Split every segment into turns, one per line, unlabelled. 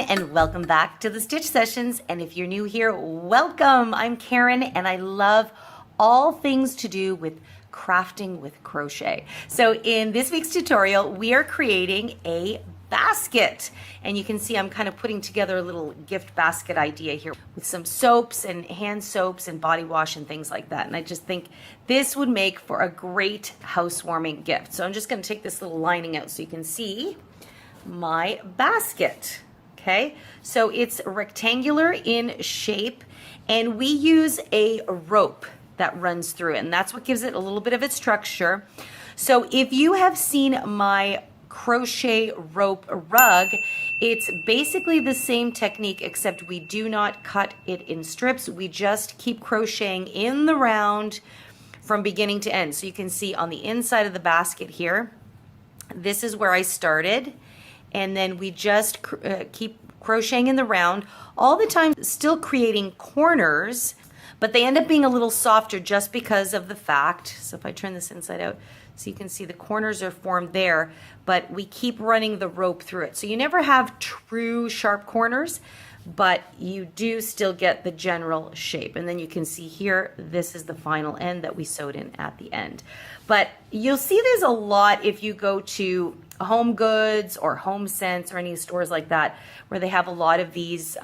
and welcome back to the Stitch Sessions. And if you're new here, welcome. I'm Karen and I love all things to do with crafting with crochet. So in this week's tutorial, we are creating a basket. And you can see I'm kind of putting together a little gift basket idea here with some soaps and hand soaps and body wash and things like that. And I just think this would make for a great housewarming gift. So I'm just going to take this little lining out so you can see my basket. Okay, so it's rectangular in shape and we use a rope that runs through it, and that's what gives it a little bit of its structure. So if you have seen my crochet rope rug, it's basically the same technique, except we do not cut it in strips. We just keep crocheting in the round from beginning to end. So you can see on the inside of the basket here, this is where I started. And then we just keep crocheting in the round all the time, still creating corners, but they end up being a little softer just because of the fact. So if I turn this inside out, so you can see the corners are formed there, but we keep running the rope through it. So you never have true sharp corners, but you do still get the general shape. And then you can see here, this is the final end that we sewed in at the end. But you'll see there's a lot if you go to Home Goods or Home Sense or any stores like that, where they have a lot of these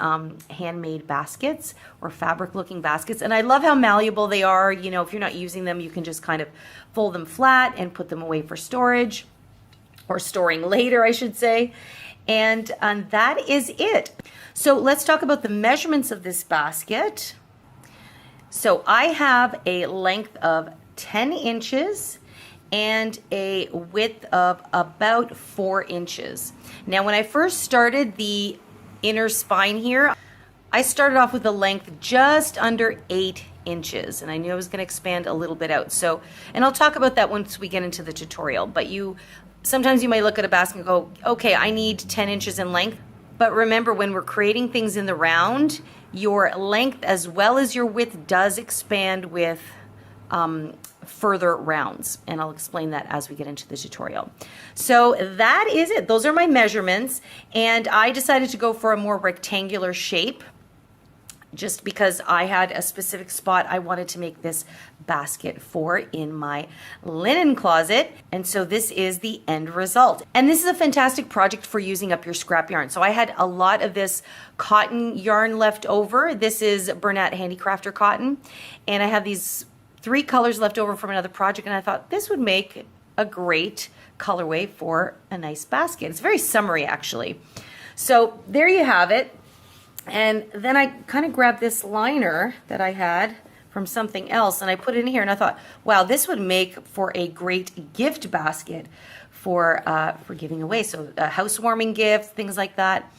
handmade baskets or fabric looking baskets. And I love how malleable they are. You know, if you're not using them, you can just kind of fold them flat and put them away for storage, or storing later, I should say. And that is it. So let's talk about the measurements of this basket. So I have a length of 10 inches and a width of about 4 inches. Now, when I first started the inner spine here, I started off with a length just under 8 inches, and I knew I was going to expand a little bit out. So, and I'll talk about that once we get into the tutorial, but sometimes you might look at a basket and go, okay, I need 10 inches in length. But remember, when we're creating things in the round, your length as well as your width does expand with further rounds. And I'll explain that as we get into the tutorial. So that is it. Those are my measurements. And I decided to go for a more rectangular shape, just because I had a specific spot I wanted to make this basket for in my linen closet. And so this is the end result. And this is a fantastic project for using up your scrap yarn. So I had a lot of this cotton yarn left over. This is Bernat Handicrafter cotton. And I have these 3 colors left over from another project. And I thought this would make a great colorway for a nice basket. It's very summery, actually. So there you have it. And then I kind of grabbed this liner that I had from something else and I put it in here, and I thought, wow, this would make for a great gift basket for giving away. So housewarming gifts, things like that.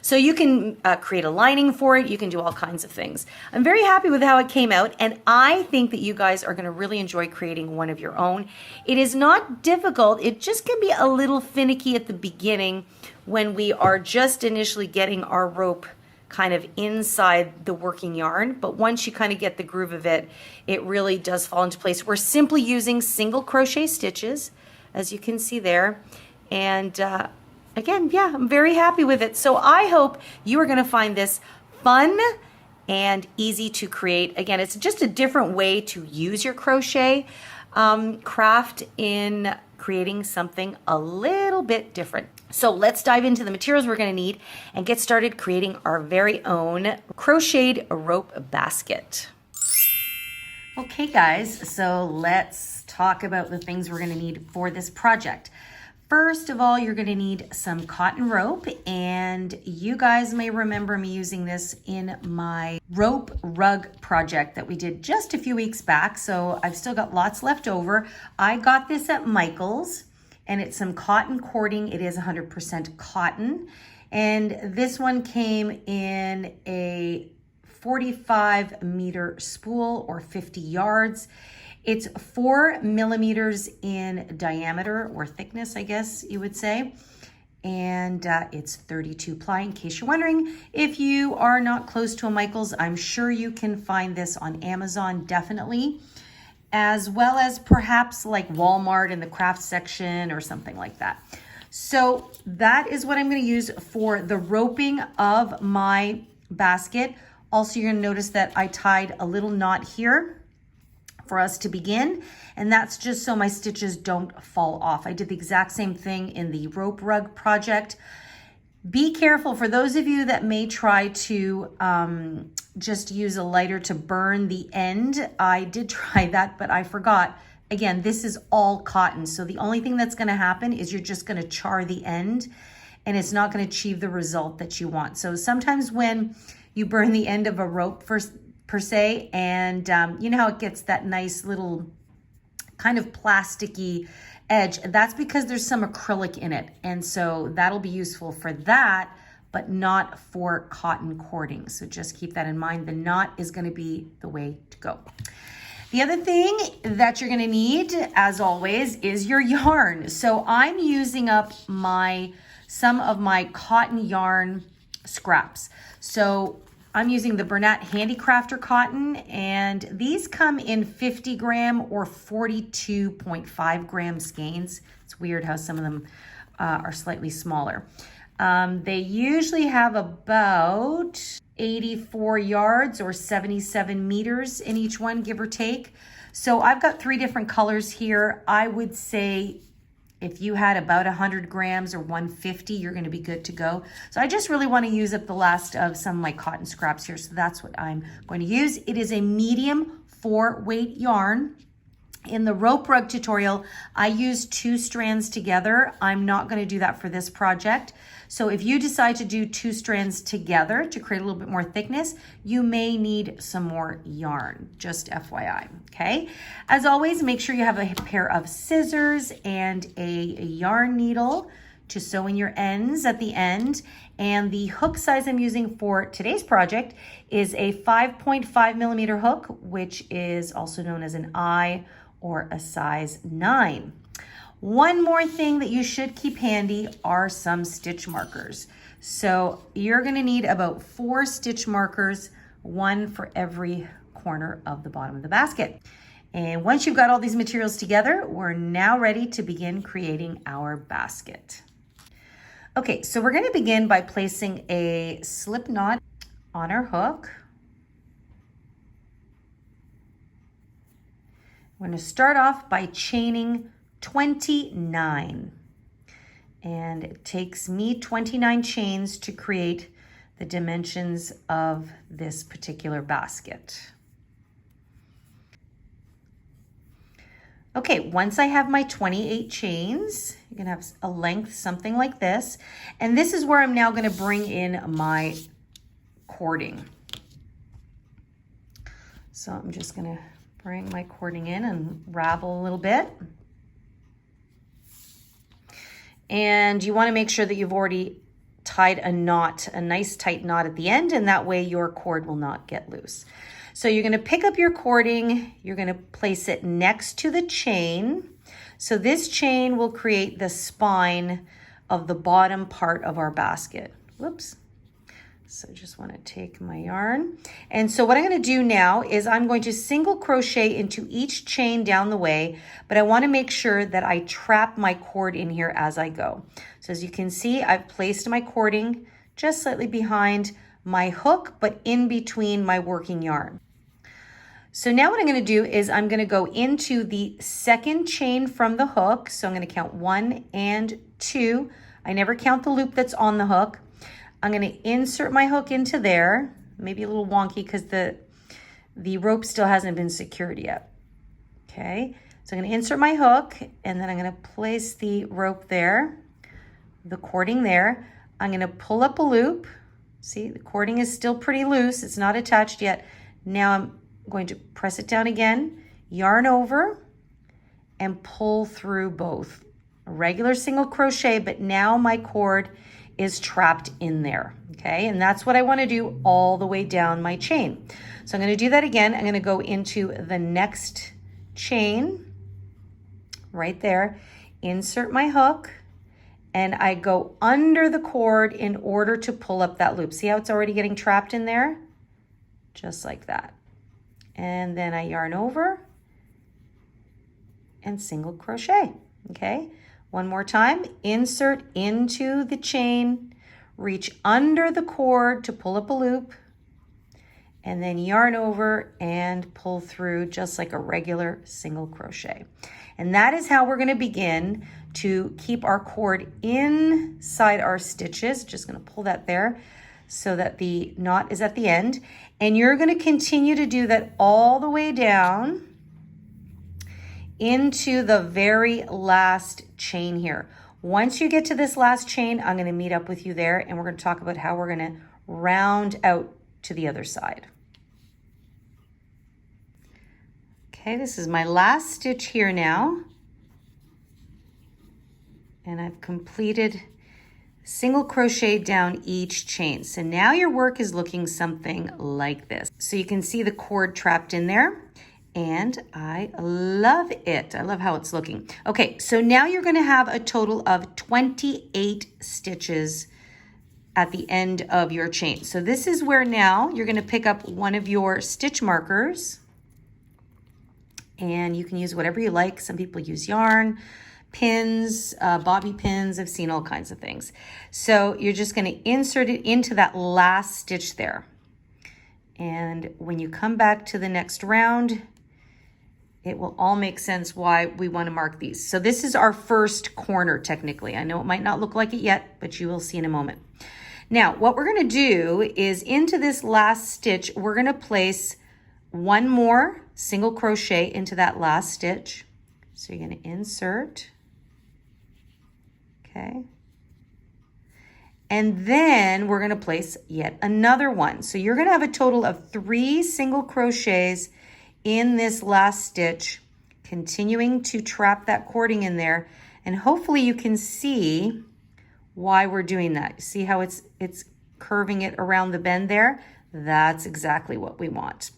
So you can create a lining for it. You can do all kinds of things. I'm very happy with how it came out, and I think that you guys are going to really enjoy creating one of your own. It is not difficult. It just can be a little finicky at the beginning when we are just initially getting our rope kind of inside the working yarn, but once you kind of get the groove of it, it really does fall into place. We're simply using single crochet stitches, as you can see there, and again, yeah, I'm very happy with it. So I hope you are going to find this fun and easy to create. Again, it's just a different way to use your crochet craft in creating something a little bit different. So let's dive into the materials we're going to need and get started creating our very own crocheted rope basket. Okay guys, so let's talk about the things we're going to need for this project. First of all, you're going to need some cotton rope, and you guys may remember me using this in my rope rug project that we did just a few weeks back, so I've still got lots left over. I got this at Michael's, and it's some cotton cording. It is 100% cotton, and this one came in a 45 meter spool or 50 yards. It's 4 millimeters in diameter, or thickness, I guess you would say. And it's 32 ply, in case you're wondering. If you are not close to a Michael's, I'm sure you can find this on Amazon, definitely. As well as perhaps like Walmart in the craft section or something like that. So that is what I'm going to use for the roping of my basket. Also, you're going to notice that I tied a little knot here for us to begin, and that's just so my stitches don't fall off. I did the exact same thing in the rope rug project. Be careful for those of you that may try to just use a lighter to burn the end. I did try that, but I forgot. Again, this is all cotton, so the only thing that's going to happen is you're just going to char the end, and it's not going to achieve the result that you want. So sometimes when you burn the end of a rope per se, and you know how it gets that nice little kind of plasticky edge, that's because there's some acrylic in it, and so that'll be useful for that, but not for cotton cording. So just keep that in mind. The knot is going to be the way to go. The other thing that you're going to need, as always, is your yarn. So I'm using up some of my cotton yarn scraps. So I'm using the Bernat Handicrafter cotton, and these come in 50 gram or 42.5 gram skeins. It's weird how some of them are slightly smaller. They usually have about 84 yards or 77 meters in each one, give or take. So I've got 3 different colors here. I would say if you had about 100 grams or 150, you're going to be good to go. So I just really want to use up the last of some of my cotton scraps here. So that's what I'm going to use. It is a medium 4-weight yarn. In the rope rug tutorial, I used 2 strands together. I'm not going to do that for this project. So if you decide to do 2 strands together to create a little bit more thickness, you may need some more yarn, just FYI, okay? As always, make sure you have a pair of scissors and a yarn needle to sew in your ends at the end. And the hook size I'm using for today's project is a 5.5 millimeter hook, which is also known as an I or a size 9. One more thing that you should keep handy are some stitch markers. So you're going to need about 4 stitch markers, 1 for every corner of the bottom of the basket. And once you've got all these materials together, we're now ready to begin creating our basket. Okay, so we're going to begin by placing a slip knot on our hook. We're going to start off by chaining 29, and it takes me 29 chains to create the dimensions of this particular basket. Okay, once I have my 28 chains, you're gonna have a length something like this, and this is where I'm now gonna bring in my cording. So I'm just gonna bring my cording in and ravel a little bit. And you want to make sure that you've already tied a knot, a nice tight knot at the end, and that way your cord will not get loose. So you're going to pick up your cording, you're going to place it next to the chain. So this chain will create the spine of the bottom part of our basket. Whoops. So I just want to take my yarn. And so what I'm going to do now is I'm going to single crochet into each chain down the way, but I want to make sure that I trap my cord in here as I go. So as you can see, I've placed my cording just slightly behind my hook, but in between my working yarn. So now what I'm going to do is I'm going to go into the second chain from the hook. So I'm going to count 1 and 2. I never count the loop that's on the hook. I'm going to insert my hook into there, maybe a little wonky because the rope still hasn't been secured yet. Okay, so I'm going to insert my hook, and then I'm going to place the rope there, the cording there. I'm going to pull up a loop. See, the cording is still pretty loose. It's not attached yet. Now I'm going to press it down again, yarn over, and pull through both. A regular single crochet, but now my cord is trapped in there, okay? And that's what I want to do all the way down my chain. So I'm going to do that again. I'm going to go into the next chain right there, insert my hook, and I go under the cord in order to pull up that loop. See how it's already getting trapped in there? Just like that. And then I yarn over and single crochet, okay? One more time, insert into the chain, reach under the cord to pull up a loop, and then yarn over and pull through just like a regular single crochet. And that is how we're going to begin to keep our cord inside our stitches. Just going to pull that there so that the knot is at the end. And you're going to continue to do that all the way down into the very last chain here. Once you get to this last chain, I'm going to meet up with you there, and we're going to talk about how we're going to round out to the other side. Okay, this is my last stitch here now. And I've completed single crochet down each chain. So now your work is looking something like this. So you can see the cord trapped in there, and I love it. I love how it's looking. Okay, so now you're going to have a total of 28 stitches at the end of your chain. So this is where now you're going to pick up one of your stitch markers, and you can use whatever you like. Some people use yarn, pins, bobby pins. I've seen all kinds of things. So you're just going to insert it into that last stitch there. And when you come back to the next round, it will all make sense why we want to mark these. So this is our first corner technically. I know it might not look like it yet, but you will see in a moment. Now, what we're going to do is into this last stitch, we're going to place one more single crochet into that last stitch. So you're going to insert, okay, and then we're going to place yet another one. So you're going to have a total of 3 single crochets in this last stitch, continuing to trap that cording in there, and hopefully you can see why we're doing that. See how it's curving it around the bend there? That's exactly what we want.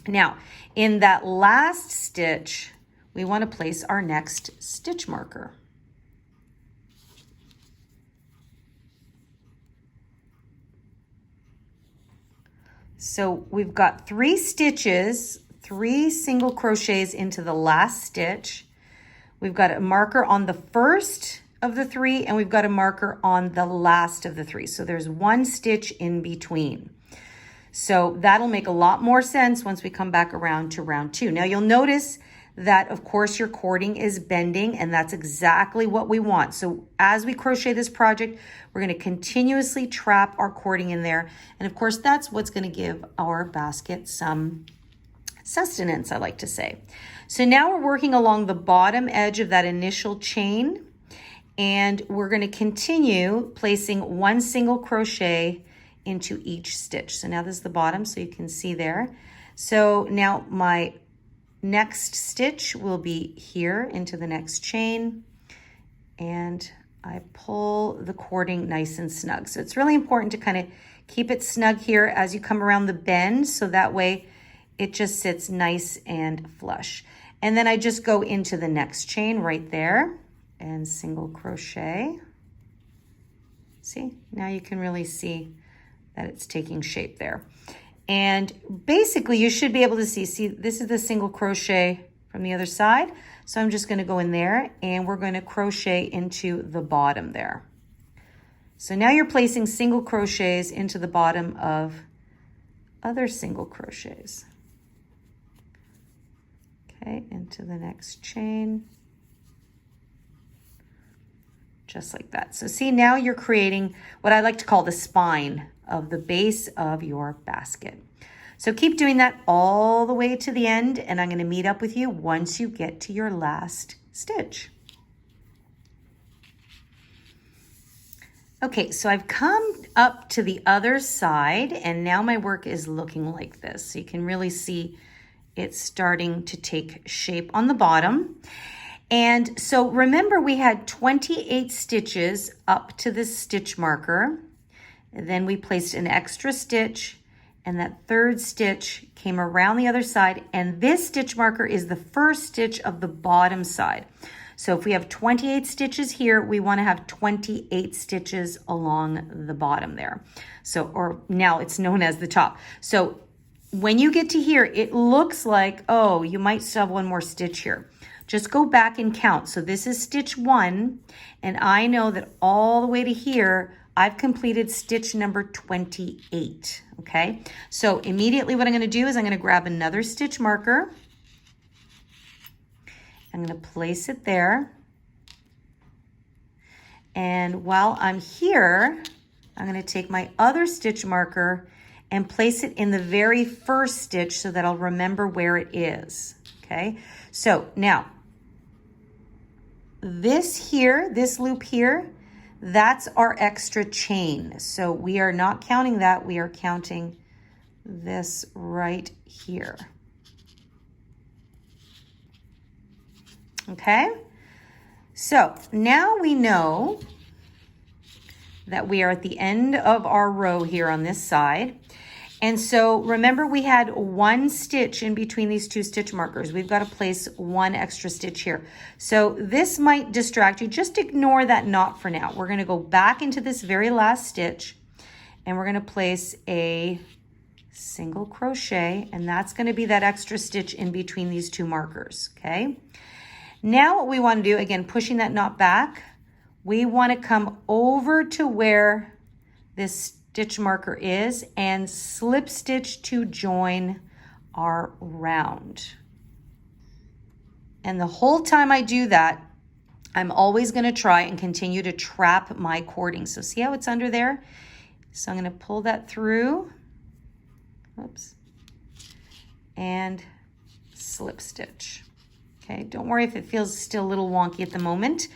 Now, in that last stitch, we want to place our next stitch marker. So we've got 3 stitches, 3 single crochets into the last stitch. We've got a marker on the first of the 3, and we've got a marker on the last of the 3. So there's 1 stitch in between. So that'll make a lot more sense once we come back around to round 2. Now you'll notice that of course your cording is bending, and that's exactly what we want. So as we crochet this project, we're going to continuously trap our cording in there. And of course that's what's going to give our basket some sustenance, I like to say. So now we're working along the bottom edge of that initial chain, and we're going to continue placing 1 single crochet into each stitch. So now this is the bottom, so you can see there. So now my next stitch will be here into the next chain, and I pull the cording nice and snug. So it's really important to kind of keep it snug here as you come around the bend, so that way it just sits nice and flush. And then I just go into the next chain right there and single crochet. See, now you can really see that it's taking shape there. And basically you should be able to see, this is the single crochet from the other side. So I'm just going to go in there, and we're going to crochet into the bottom there. So now you're placing single crochets into the bottom of other single crochets. Okay, into the next chain. Just like that. So see, now you're creating what I like to call the spine of the base of your basket. So keep doing that all the way to the end, and I'm going to meet up with you once you get to your last stitch. Okay, so I've come up to the other side, and now my work is looking like this. So you can really see it's starting to take shape on the bottom. And so remember, we had 28 stitches up to this stitch marker. And then we placed an extra stitch, and that third stitch came around the other side. And this stitch marker is the first stitch of the bottom side. So if we have 28 stitches here, we want to have 28 stitches along the bottom there. So, or now it's known as the top. So when you get to here, it looks like, oh, you might still have 1 more stitch here. just go back and count. So this is stitch 1, and I know that all the way to here, I've completed stitch number 28, okay? So immediately what I'm gonna do is I'm gonna grab another stitch marker. I'm gonna place it there. And while I'm here, I'm gonna take my other stitch marker and place it in the very first stitch so that I'll remember where it is, okay? So now, this here, this loop here, that's our extra chain. So we are not counting that, we are counting this right here. Okay? So now we know that we are at the end of our row here on this side. And so remember, we had one stitch in between these two stitch markers. We've got to place one extra stitch here. So this might distract you. Just ignore that knot for now. We're going to go back into this very last stitch and we're going to place a single crochet, and that's going to be that extra stitch in between these two markers, okay? Now what we want to do, again, pushing that knot back, we want to come over to where this stitch marker is and slip stitch to join our round. And the whole time I do that, I'm always going to try and continue to trap my cording. So see how it's under there? So I'm going to pull that through, oops, and slip stitch. Okay, don't worry if it feels still a little wonky at the moment.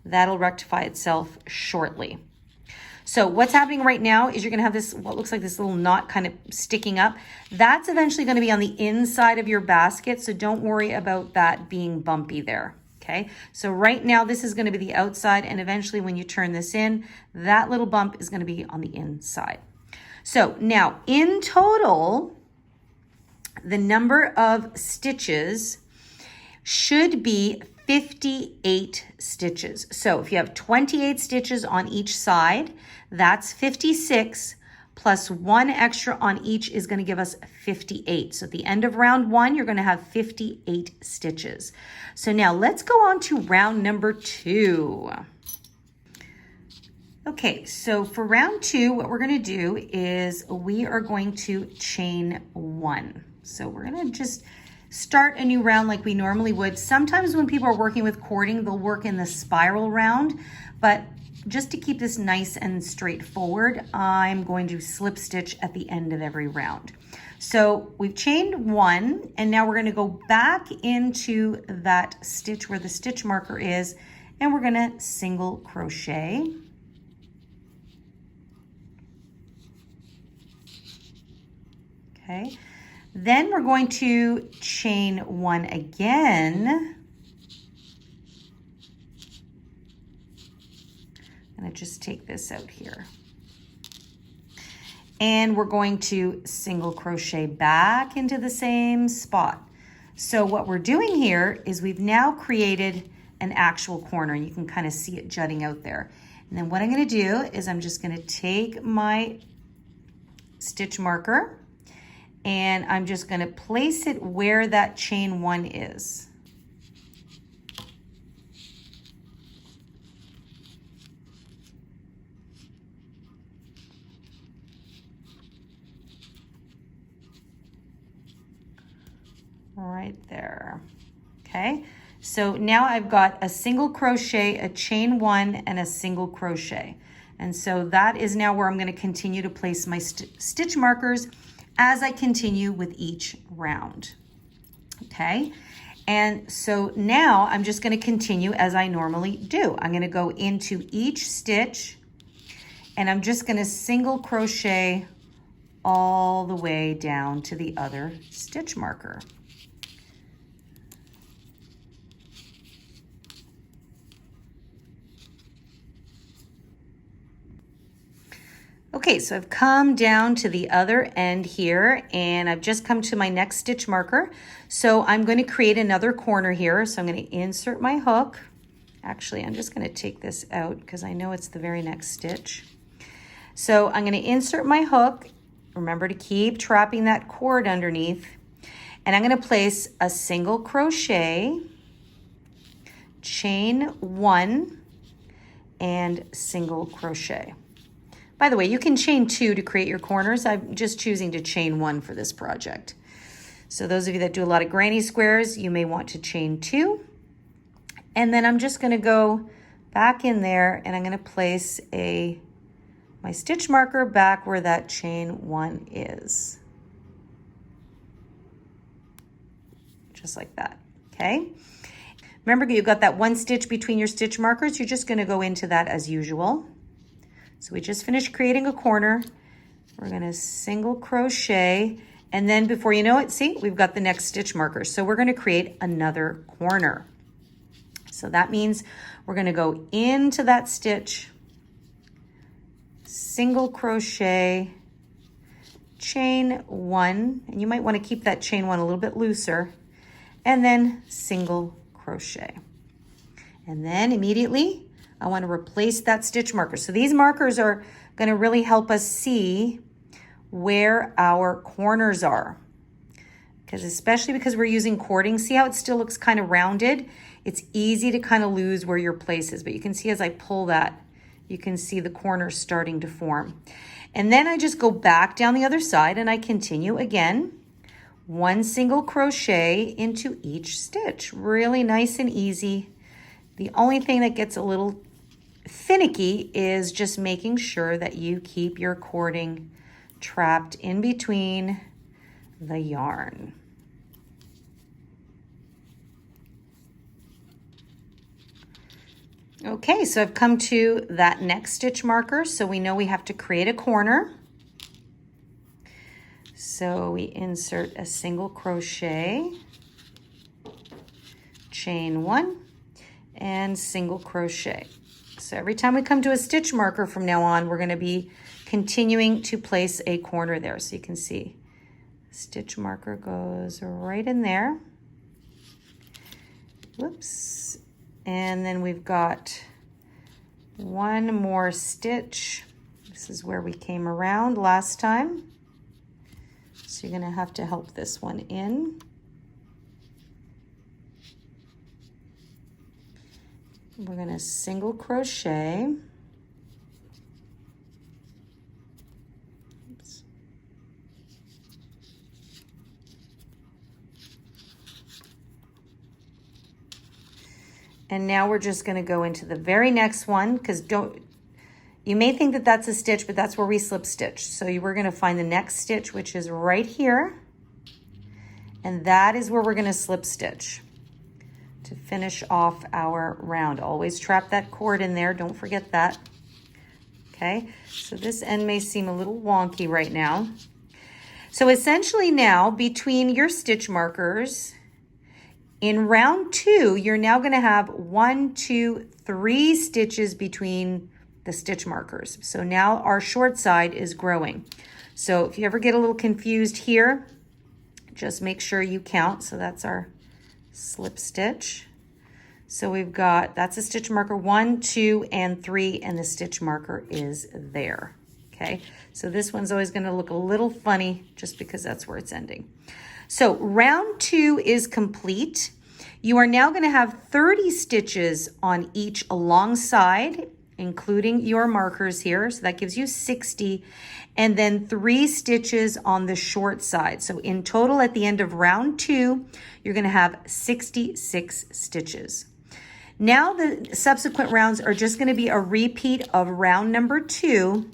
That'll rectify itself shortly. So what's happening right now is you're going to have this, what looks like this little knot kind of sticking up. That's eventually going to be on the inside of your basket, so don't worry about that being bumpy there, okay? So right now this is going to be the outside, and eventually when you turn this in, that little bump is going to be on the inside. So now in total, the number of stitches should be 58 stitches. So if you have 28 stitches on each side, that's 56 plus one extra on each is going to give us 58. So at the end of round 1, you're going to have 58 stitches. So now let's go on to round number 2. Okay, so for round 2, what we're going to do is we are going to chain 1. So we're going to just start a new round like we normally would. Sometimes when people are working with cording, they'll work in the spiral round, but just to keep this nice and straightforward, I'm going to slip stitch at the end of every round. So we've chained 1, and now we're going to go back into that stitch where the stitch marker is, and we're going to single crochet. Okay. Then we're going to chain 1 again. I'm going to just take this out here. And we're going to single crochet back into the same spot. So what we're doing here is we've now created an actual corner, and you can kind of see it jutting out there. And then what I'm going to do is I'm just going to take my stitch marker, and I'm just going to place it where that chain 1 is. Right there. Okay, so now I've got a single crochet, a chain 1, and a single crochet. And so that is now where I'm going to continue to place my stitch markers as I continue with each round. Okay, and so now I'm just going to continue as I normally do. I'm going to go into each stitch, and I'm just going to single crochet all the way down to the other stitch marker. Okay, so I've come down to the other end here, and I've just come to my next stitch marker. So I'm going to create another corner here. So I'm going to insert my hook. Actually, I'm just going to take this out because I know it's the very next stitch. So I'm going to insert my hook. Remember to keep trapping that cord underneath. And I'm going to place a single crochet chain 1 and single crochet. By the way, you can chain 2 to create your corners. I'm just choosing to chain 1 for this project. So those of you that do a lot of granny squares, you may want to chain 2. And then I'm just going to go back in there and I'm going to place my stitch marker back where that chain 1 is. Just like that, okay? Remember, you've got that 1 stitch between your stitch markers. You're just going to go into that as usual. So we just finished creating a corner. We're going to single crochet, and then before you know it, see, we've got the next stitch marker. So we're going to create another corner. So that means we're going to go into that stitch, single crochet, chain 1, and you might want to keep that chain 1 a little bit looser, and then single crochet. And then immediately I want to replace that stitch marker. So these markers are going to really help us see where our corners are. Especially because we're using cording, see how it still looks kind of rounded? It's easy to kind of lose where your place is, but you can see as I pull that, you can see the corners starting to form. And then I just go back down the other side and I continue again. 1 single crochet into each stitch. Really nice and easy. The only thing that gets a little finicky is just making sure that you keep your cording trapped in between the yarn. Okay, so I've come to that next stitch marker, so we know we have to create a corner. So we insert a single crochet, chain 1, and single crochet. So every time we come to a stitch marker from now on, we're going to be continuing to place a corner there. So you can see stitch marker goes right in there. Whoops. And then we've got 1 more stitch. This is where we came around last time. So you're going to have to help this one in. We're going to single crochet. Oops. And now we're just going to go into the very next one, because you may think that that's a stitch, but that's where we slip stitch. So we're going to find the next stitch, which is right here. And that is where we're going to slip stitch to finish off our round. Always trap that cord in there. Don't forget that. Okay, so this end may seem a little wonky right now. So essentially now, between your stitch markers, in round 2, you're now going to have 1, 2, 3 stitches between the stitch markers. So now our short side is growing. So if you ever get a little confused here, just make sure you count. So that's our slip stitch. So we've got, that's a stitch marker 1, 2, and 3, and the stitch marker is there. Okay, so this one's always going to look a little funny just because that's where it's ending. So round 2 is complete. You are now going to have 30 stitches on each alongside, including your markers here. So that gives you 60, and then 3 stitches on the short side. So in total at the end of round 2, you're going to have 66 stitches. Now the subsequent rounds are just going to be a repeat of round number 2,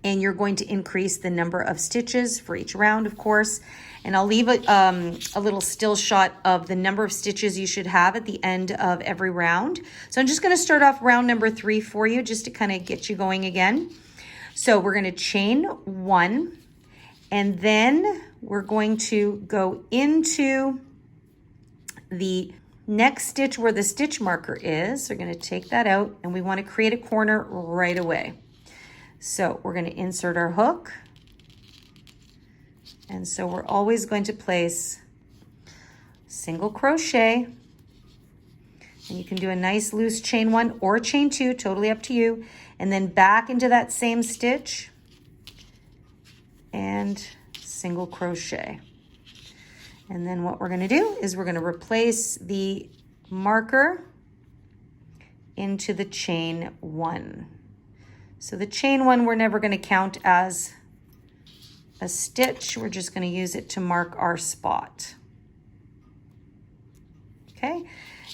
and you're going to increase the number of stitches for each round, of course. And I'll leave a little still shot of the number of stitches you should have at the end of every round. So I'm just going to start off round number 3 for you, just to kind of get you going again. So we're going to chain 1, and then we're going to go into the next stitch where the stitch marker is. So we're going to take that out, and we want to create a corner right away. So we're going to insert our hook. And so we're always going to place single crochet, and you can do a nice loose chain 1 or chain 2, totally up to you, and then back into that same stitch and single crochet. And then what we're going to do is we're going to replace the marker into the chain 1. So the chain 1 we're never going to count as a stitch. We're just going to use it to mark our spot. Okay,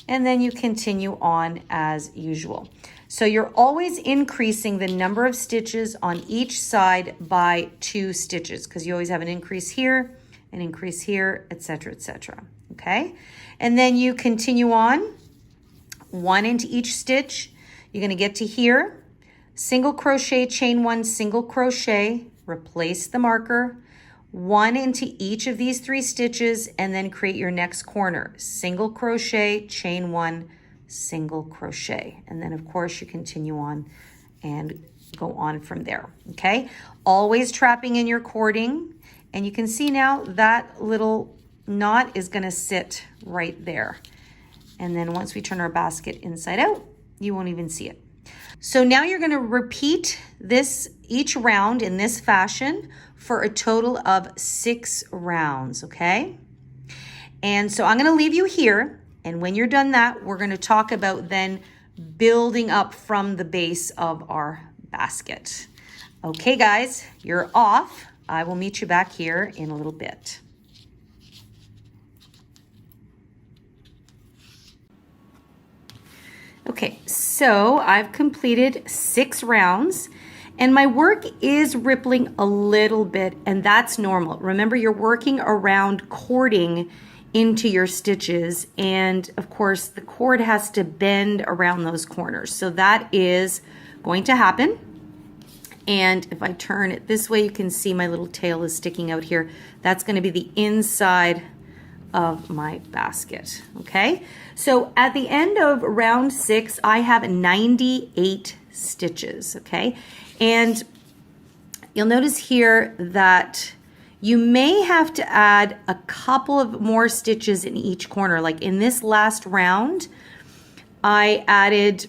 and then you continue on as usual. So you're always increasing the number of stitches on each side by 2 stitches, because you always have an increase here, an increase here, etc., etc. Okay, and then you continue on 1 into each stitch. You're going to get to here, single crochet, chain 1, single crochet, replace the marker, 1 into each of these 3 stitches, and then create your next corner, single crochet, chain 1, single crochet, and then of course you continue on and go on from there. Okay, always trapping in your cording, and you can see now that little knot is going to sit right there, and then once we turn our basket inside out, you won't even see it. So now you're going to repeat this each round in this fashion for a total of 6 rounds, okay? And so I'm going to leave you here, and when you're done that, we're going to talk about then building up from the base of our basket. Okay, guys, you're off. I will meet you back here in a little bit. Okay, so I've completed 6 rounds. And my work is rippling a little bit, and that's normal. Remember, you're working around cording into your stitches, and of course the cord has to bend around those corners. So that is going to happen. And if I turn it this way, you can see my little tail is sticking out here. That's going to be the inside of my basket. Okay, so at the end of round 6, I have 98 stitches. Okay, and you'll notice here that you may have to add a couple of more stitches in each corner. Like in this last round, I added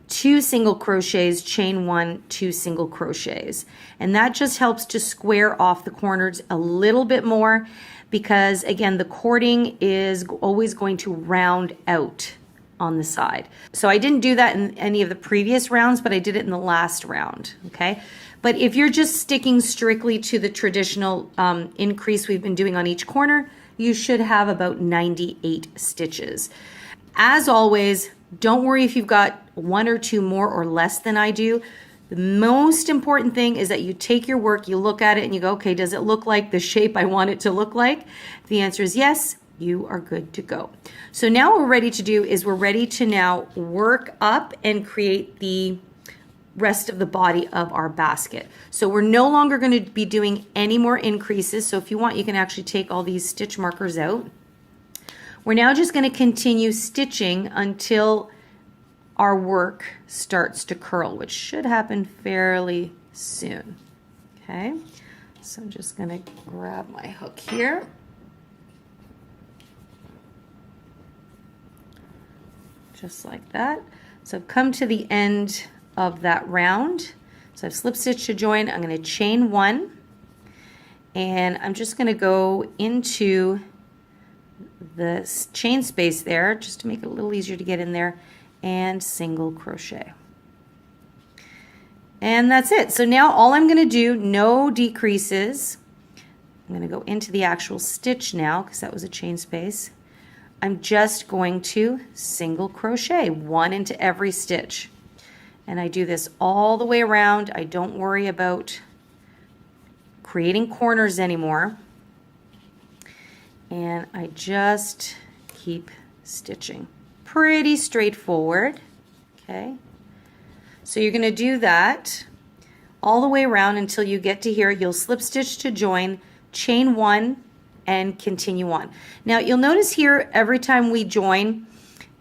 2 single crochets, chain 1, 2 single crochets. And that just helps to square off the corners a little bit more, because again, the cording is always going to round out on the side. So I didn't do that in any of the previous rounds, but I did it in the last round, okay? But if you're just sticking strictly to the traditional increase we've been doing on each corner, you should have about 98 stitches. As always, don't worry if you've got 1 or 2 more or less than I do. The most important thing is that you take your work, you look at it and you go, okay, does it look like the shape I want it to look like? If the answer is yes, you are good to go. So now what we're ready to do is we're ready to now work up and create the rest of the body of our basket. So we're no longer going to be doing any more increases. So if you want, you can actually take all these stitch markers out. We're now just going to continue stitching until our work starts to curl, which should happen fairly soon. Okay, so I'm just going to grab my hook here. Just like that. So I've come to the end of that round. So I've slip stitched to join. I'm going to chain 1, and I'm just going to go into the chain space there just to make it a little easier to get in there, and single crochet. And that's it. So now all I'm going to do, no decreases. I'm going to go into the actual stitch now because that was a chain space. I'm just going to single crochet 1 into every stitch. And I do this all the way around. I don't worry about creating corners anymore. And I just keep stitching. Pretty straightforward. Okay. So you're going to do that all the way around until you get to here. You'll slip stitch to join, chain 1, and continue on. Now you'll notice here every time we join,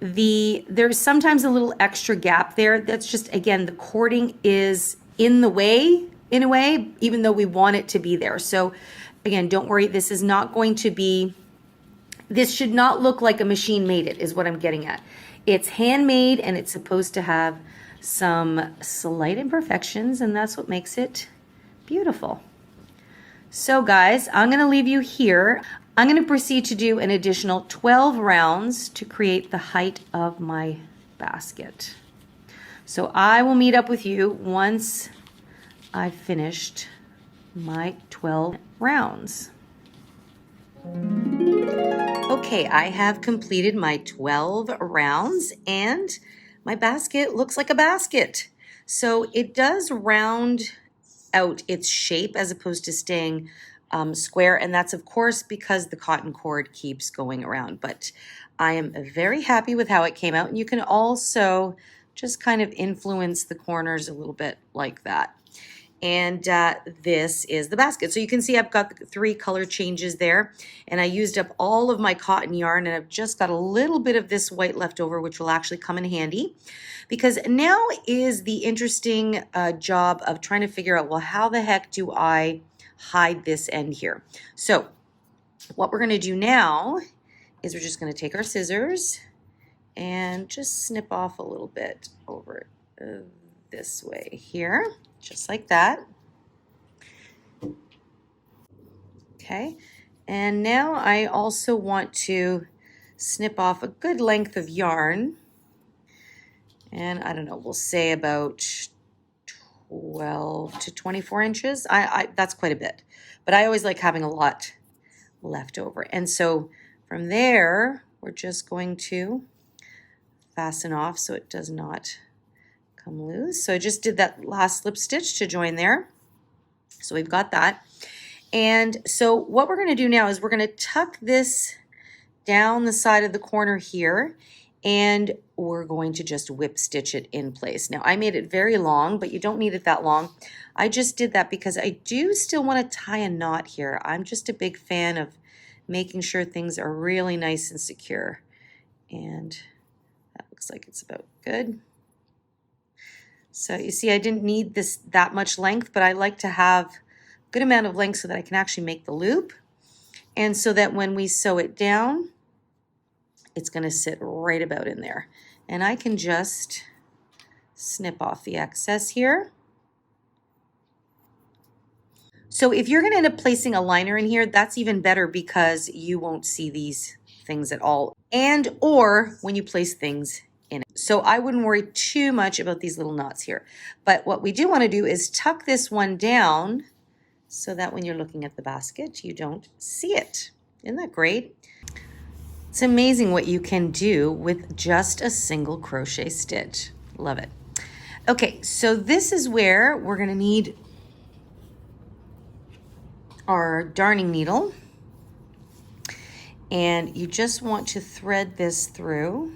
there's sometimes a little extra gap there. That's just, again, the cording is in the way, in a way, even though we want it to be there. So again, don't worry, this is not going to be, this should not look like a machine made it, is what I'm getting at. It's handmade, and it's supposed to have some slight imperfections, and that's what makes it beautiful. So guys, I'm going to leave you here. I'm going to proceed to do an additional 12 rounds to create the height of my basket. So I will meet up with you once I've finished my 12 rounds. Okay, I have completed my 12 rounds and my basket looks like a basket. So it does round out its shape as opposed to staying square, and that's of course because the cotton cord keeps going around, but I am very happy with how it came out. And you can also just kind of influence the corners a little bit like that. And this is the basket. So you can see I've got the 3 color changes there, and I used up all of my cotton yarn, and I've just got a little bit of this white left over, which will actually come in handy, because now is the interesting job of trying to figure out, well, how the heck do I hide this end here? So what we're going to do now is we're just going to take our scissors and just snip off a little bit over this way here, just like that. Okay, and now I also want to snip off a good length of yarn, and I don't know, we'll say about 12 to 24 inches. That's quite a bit, but I always like having a lot left over. And so from there, we're just going to fasten off so it does not come loose. So I just did that last slip stitch to join there. So we've got that. And so what we're going to do now is we're going to tuck this down the side of the corner here, and we're going to just whip stitch it in place. Now I made it very long, but you don't need it that long. I just did that because I do still want to tie a knot here. I'm just a big fan of making sure things are really nice and secure. And that looks like it's about good. So you see, I didn't need this that much length, but I like to have a good amount of length so that I can actually make the loop. And so that when we sew it down, it's going to sit right about in there. And I can just snip off the excess here. So if you're going to end up placing a liner in here, that's even better because you won't see these things at all, and or when you place things in it. So I wouldn't worry too much about these little knots here. But what we do want to do is tuck this one down so that when you're looking at the basket, you don't see it. Isn't that great? It's amazing what you can do with just a single crochet stitch. Love it. Okay, so this is where we're going to need our darning needle, and you just want to thread this through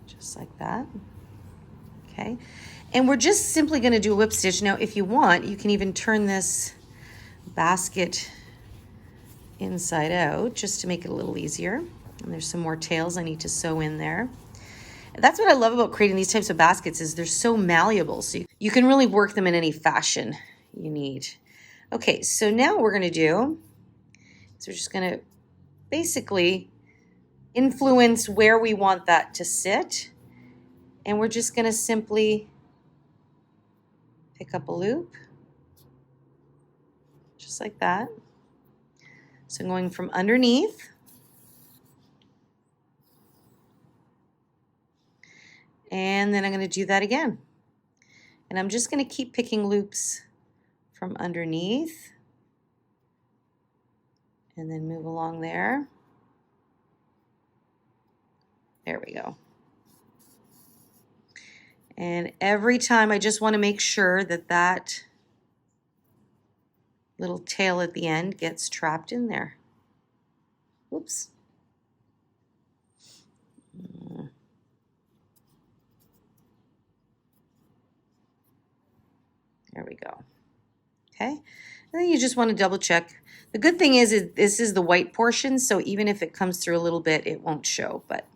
just like that. Okay, and we're just simply going to do a whip stitch. Now if you want, you can even turn this basket inside out just to make it a little easier, and there's some more tails I need to sew in there. That's what I love about creating these types of baskets, is they're so malleable, so you can really work them in any fashion you need. Okay, so now what we're going to do is we're just going to basically influence where we want that to sit, and we're just going to simply pick up a loop, just like that. So I'm going from underneath, and then I'm going to do that again. And I'm just going to keep picking loops from underneath and then move along there. There we go. And every time I just want to make sure that that little tail at the end gets trapped in there. Whoops. There we go. Okay, and then you just want to double check. The good thing is this is the white portion, so even if it comes through a little bit, it won't show, but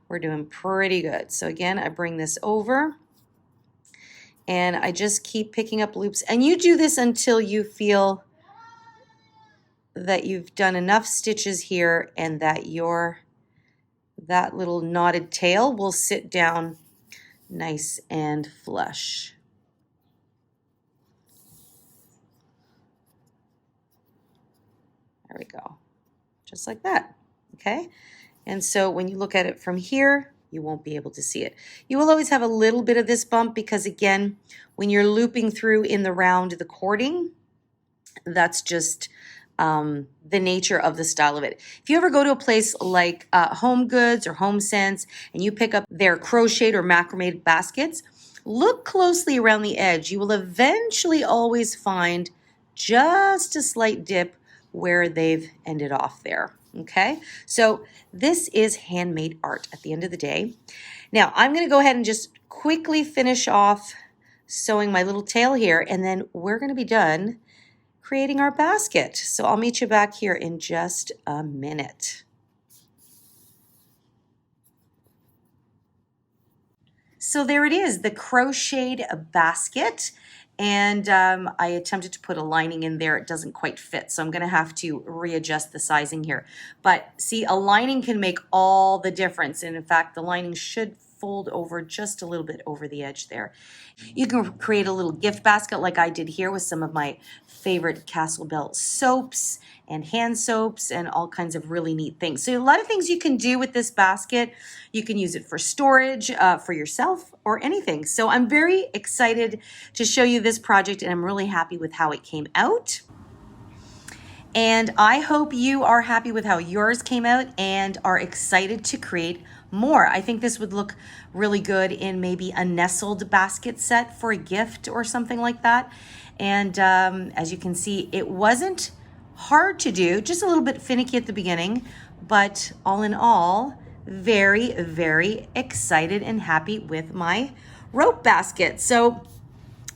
we're doing pretty good. So again, I bring this over, and I just keep picking up loops, and you do this until you feel that you've done enough stitches here and that that little knotted tail will sit down nice and flush. There we go, just like that. Okay, And so when you look at it from here, you won't be able to see it. You will always have a little bit of this bump because, again, when you're looping through in the round the cording, that's just the nature of the style of it. If you ever go to a place like Home Goods or Home Sense and you pick up their crocheted or macrame baskets, look closely around the edge. You will eventually always find just a slight dip where they've ended off there. Okay, so this is handmade art at the end of the day. Now I'm going to go ahead and just quickly finish off sewing my little tail here, and then we're going to be done creating our basket. So I'll meet you back here in just a minute. So there it is, the crocheted basket. And I attempted to put a lining in there. It doesn't quite fit, so I'm going to have to readjust the sizing here. But see, a lining can make all the difference. And in fact, the lining should fold over just a little bit over the edge there. You can create a little gift basket like I did here with some of my favorite Castle Belt soaps and hand soaps and all kinds of really neat things. So a lot of things you can do with this basket. You can use it for storage, for yourself, or anything. So I'm very excited to show you this project, and I'm really happy with how it came out. And I hope you are happy with how yours came out and are excited to create more. I think this would look really good in maybe a nestled basket set for a gift or something like that. And as you can see, it wasn't hard to do, just a little bit finicky at the beginning, but all in all, very, very excited and happy with my rope basket. So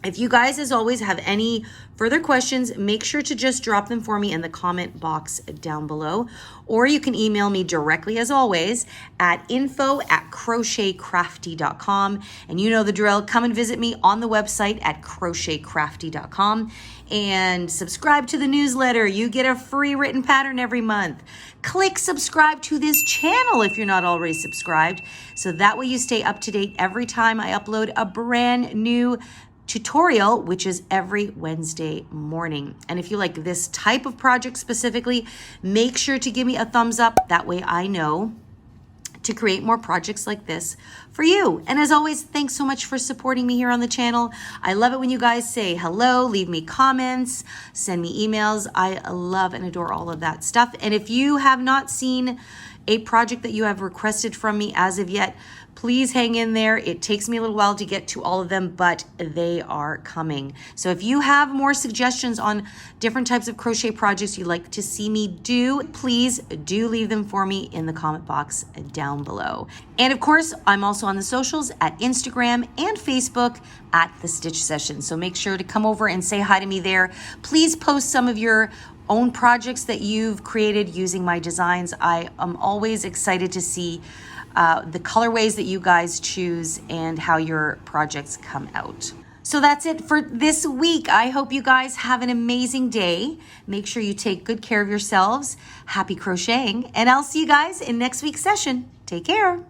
if you guys, as always, have any further questions, make sure to just drop them for me in the comment box down below. Or you can email me directly, as always, at info@crochetcrafty.com. And you know the drill. Come and visit me on the website at crochetcrafty.com. And subscribe to the newsletter. You get a free written pattern every month. Click subscribe to this channel if you're not already subscribed. So that way you stay up to date every time I upload a brand new tutorial, which is every Wednesday morning. And if you like this type of project specifically, make sure to give me a thumbs up. That way I know to create more projects like this for you. And as always, thanks so much for supporting me here on the channel. I love it when you guys say hello, leave me comments, send me emails. I love and adore all of that stuff. And if you have not seen a project that you have requested from me as of yet, please hang in there. It takes me a little while to get to all of them, but they are coming. So if you have more suggestions on different types of crochet projects you'd like to see me do, please do leave them for me in the comment box down below. And of course, I'm also on the socials at Instagram and Facebook at The Stitch Session. So make sure to come over and say hi to me there. Please post some of your own projects that you've created using my designs. I am always excited to see the colorways that you guys choose and how your projects come out. So that's it for this week. I hope you guys have an amazing day. Make sure you take good care of yourselves. Happy crocheting, and I'll see you guys in next week's session. Take care.